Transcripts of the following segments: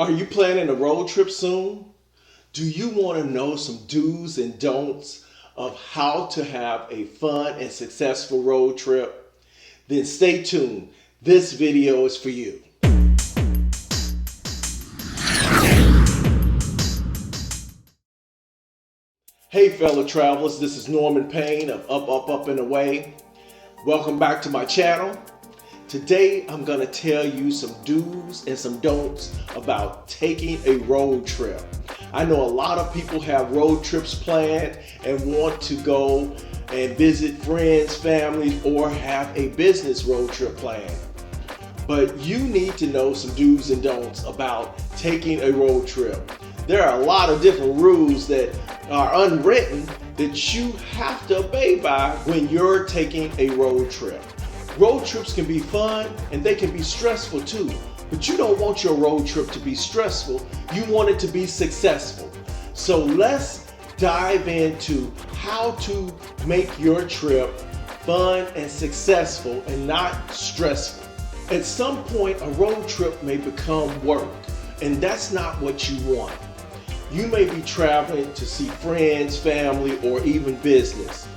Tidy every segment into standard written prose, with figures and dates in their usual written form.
Are you planning a road trip soon? Do you want to know some do's and don'ts of how to have a fun and successful road trip? Then stay tuned. This video is for you. Hey fellow travelers, this is Norman Payne of Up and Away. Welcome back to my channel. Today I'm going to tell you some do's and some don'ts about taking a road trip. I know a lot of people have road trips planned and want to go and visit friends, family, or have a business road trip planned. But you need to know some do's and don'ts about taking a road trip. There are a lot of different rules that are unwritten that you have to obey by when you're taking a road trip. Road trips can be fun and they can be stressful too, but you don't want your road trip to be stressful. You want it to be successful. So let's dive into how to make your trip fun and successful and not stressful. At some point, a road trip may become work, and that's not what you want. You may be traveling to see friends, family, or even business.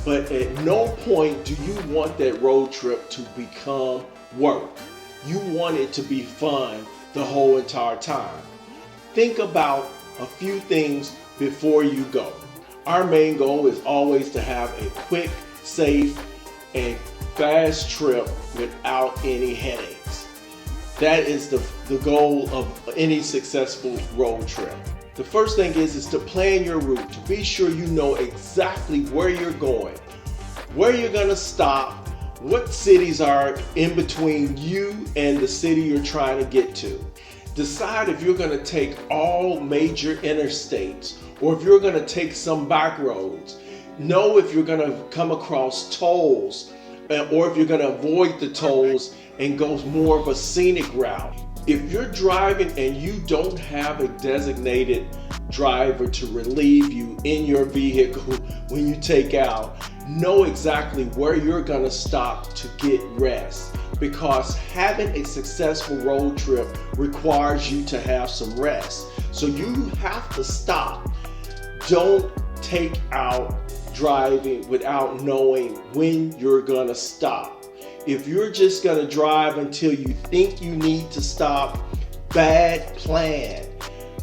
But at no point do you want that road trip to become work. You want it to be fun the whole entire time. Think about a few things before you go. Our main goal is always to have a quick, safe, and fast trip without any headaches. That is the goal of any successful road trip. The first thing is to plan your route, to be sure you know exactly where you're going, where you're going to stop, what cities are in between you and the city you're trying to get to. Decide if you're going to take all major interstates or if you're going to take some back roads. Know if you're going to come across tolls or if you're going to avoid the tolls and go more of a scenic route. If you're driving and you don't have a designated driver to relieve you in your vehicle when you take out, know exactly where you're going to stop to get rest, because having a successful road trip requires you to have some rest. So you have to stop. Don't take out driving without knowing when you're going to stop. If you're just going to drive until you think you need to stop, bad plan.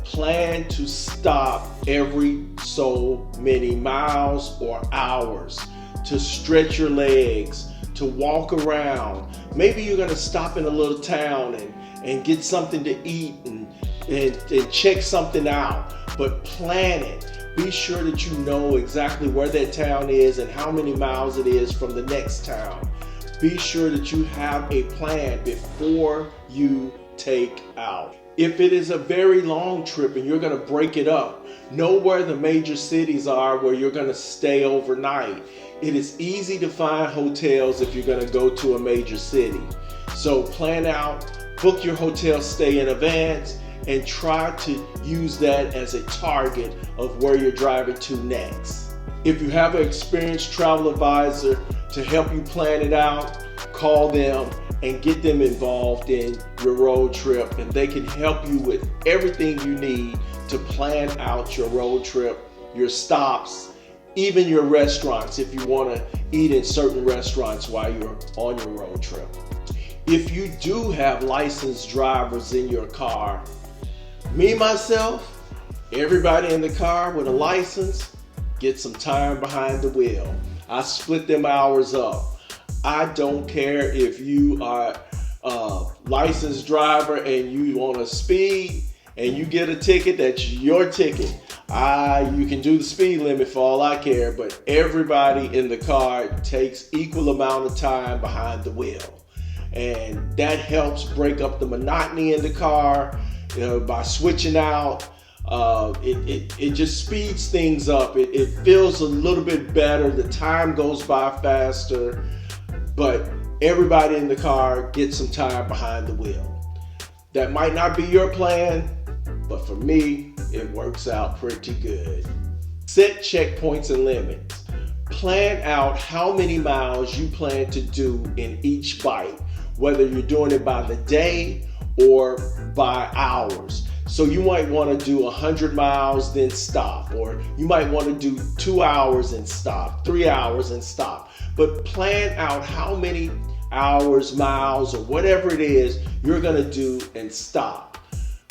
Plan to stop every so many miles or hours, to stretch your legs, to walk around. Maybe you're going to stop in a little town and get something to eat and check something out, but plan it. Be sure that you know exactly where that town is and how many miles it is from the next town. Be sure that you have a plan before you take out. If it is a very long trip and you're going to break it up, know where the major cities are where you're going to stay overnight. It is easy to find hotels if you're going to go to a major city. So plan out, book your hotel stay in advance, and try to use that as a target of where you're driving to next. If you have an experienced travel advisor to help you plan it out, call them and get them involved in your road trip, and they can help you with everything you need to plan out your road trip, your stops, even your restaurants if you want to eat in certain restaurants while you're on your road trip. If you do have licensed drivers in your car, me, myself, everybody in the car with a license, get some time behind the wheel. I split them hours up. I don't care if you are a licensed driver and you want to speed and you get a ticket, that's your ticket. You can do the speed limit for all I care, but everybody in the car takes equal amount of time behind the wheel. And that helps break up the monotony in the car by switching out. It just speeds things up. It feels a little bit better. The time goes by faster, but everybody in the car gets some time behind the wheel. That might not be your plan, but for me, it works out pretty good. Set checkpoints and limits. Plan out how many miles you plan to do in each bite, whether you're doing it by the day or by hours. So you might want to do 100 miles, then stop. Or you might want to do 2 hours and stop, 3 hours and stop. But plan out how many hours, miles, or whatever it is you're going to do and stop.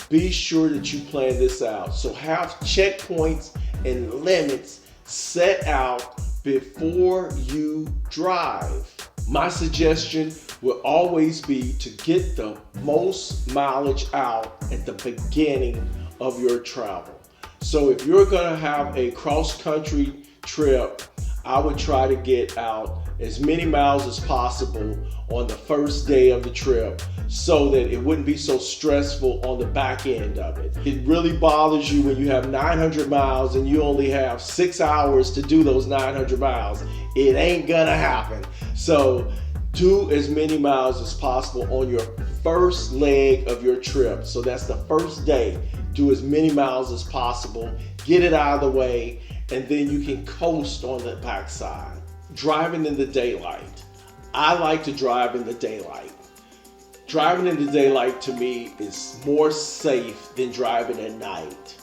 Be sure that you plan this out. So have checkpoints and limits set out before you drive. My suggestion will always be to get the most mileage out at the beginning of your travel. So if you're going to have a cross-country trip, I would try to get out as many miles as possible on the first day of the trip so that it wouldn't be so stressful on the back end of it. It really bothers you when you have 900 miles and you only have 6 hours to do those 900 miles. It ain't gonna happen. So do as many miles as possible on your first leg of your trip. So that's the first day. Do as many miles as possible, get it out of the way, and then you can coast on the backside. Driving in the daylight. I like to drive in the daylight. Driving in the daylight to me is more safe than driving at night.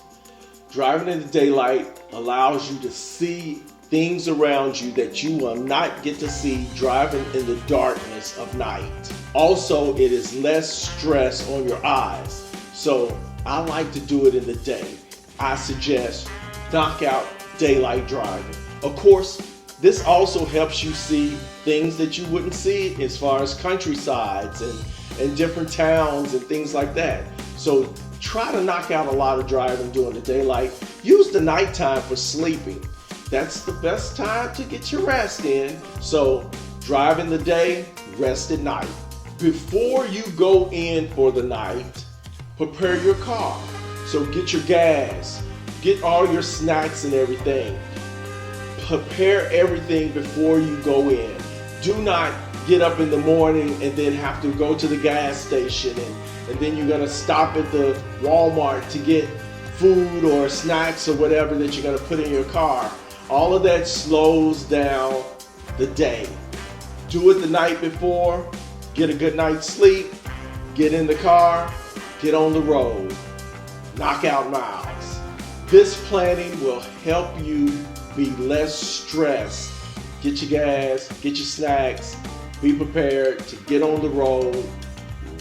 Driving in the daylight allows you to see things around you that you will not get to see driving in the darkness of night. Also, it is less stress on your eyes. So I like to do it in the day. I suggest knock out daylight driving. Of course, this also helps you see things that you wouldn't see as far as countrysides and different towns and things like that. So try to knock out a lot of driving during the daylight. Use the nighttime for sleeping. That's the best time to get your rest in. So drive in the day, rest at night. Before you go in for the night, prepare your car. So get your gas, get all your snacks and everything. Prepare everything before you go in. Do not get up in the morning and then have to go to the gas station and then you're gonna stop at the Walmart to get food or snacks or whatever that you're gonna put in your car. All of that slows down the day. Do it the night before, get a good night's sleep, get in the car, get on the road, knock out miles. This planning will help you be less stressed. Get your gas, get your snacks, be prepared to get on the road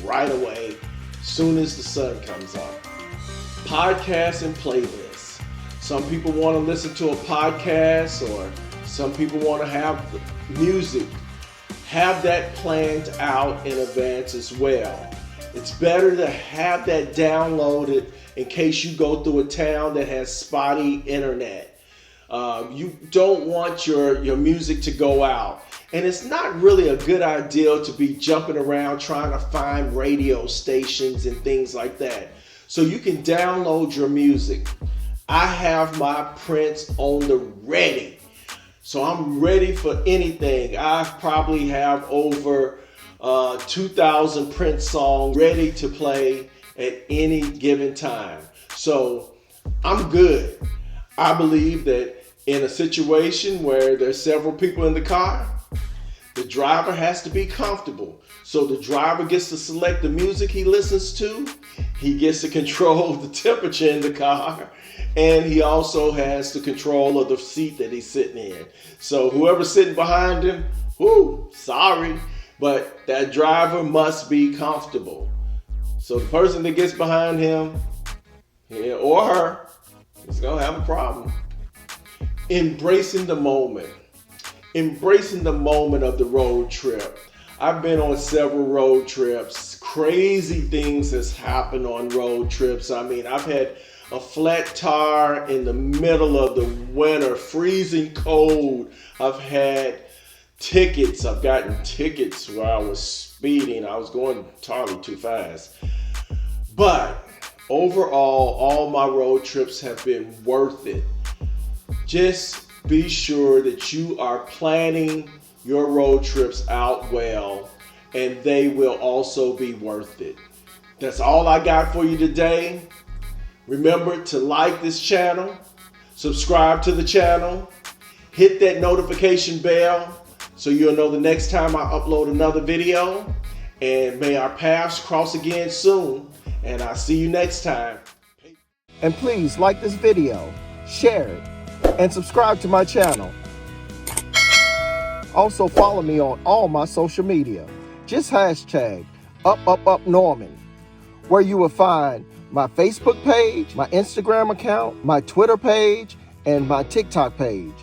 right away as soon as the sun comes up. Podcasts and playlists. Some people want to listen to a podcast or some people want to have music. Have that planned out in advance as well. It's better to have that downloaded in case you go through a town that has spotty internet. You don't want your music to go out. And it's not really a good idea to be jumping around trying to find radio stations and things like that. So you can download your music. I have my Prince on the ready. So I'm ready for anything. I probably have over 2,000 Prince songs ready to play at any given time. So I'm good. I believe that in a situation where there's several people in the car, the driver has to be comfortable. So the driver gets to select the music he listens to. He gets to control the temperature in the car. And he also has the control of the seat that he's sitting in. So whoever's sitting behind him, sorry, but that driver must be comfortable. So the person that gets behind him, or her, is gonna have a problem. Embracing the moment. Embracing the moment of the road trip. I've been on several road trips. Crazy things has happened on road trips. I mean, I've had a flat tire in the middle of the winter, freezing cold. I've had tickets. I've gotten tickets where I was speeding. I was going entirely too fast. But overall, all my road trips have been worth it. Just be sure that you are planning your road trips out well, and they will also be worth it. That's all I got for you today. Remember to like this channel, subscribe to the channel, hit that notification bell so you'll know the next time I upload another video, and may our paths cross again soon, and I'll see you next time. And please like this video, share it, and subscribe to my channel. Also follow me on all my social media. Just hashtag #UpUpUpNorman, where you will find my Facebook page, my Instagram account, my Twitter page, and my TikTok page.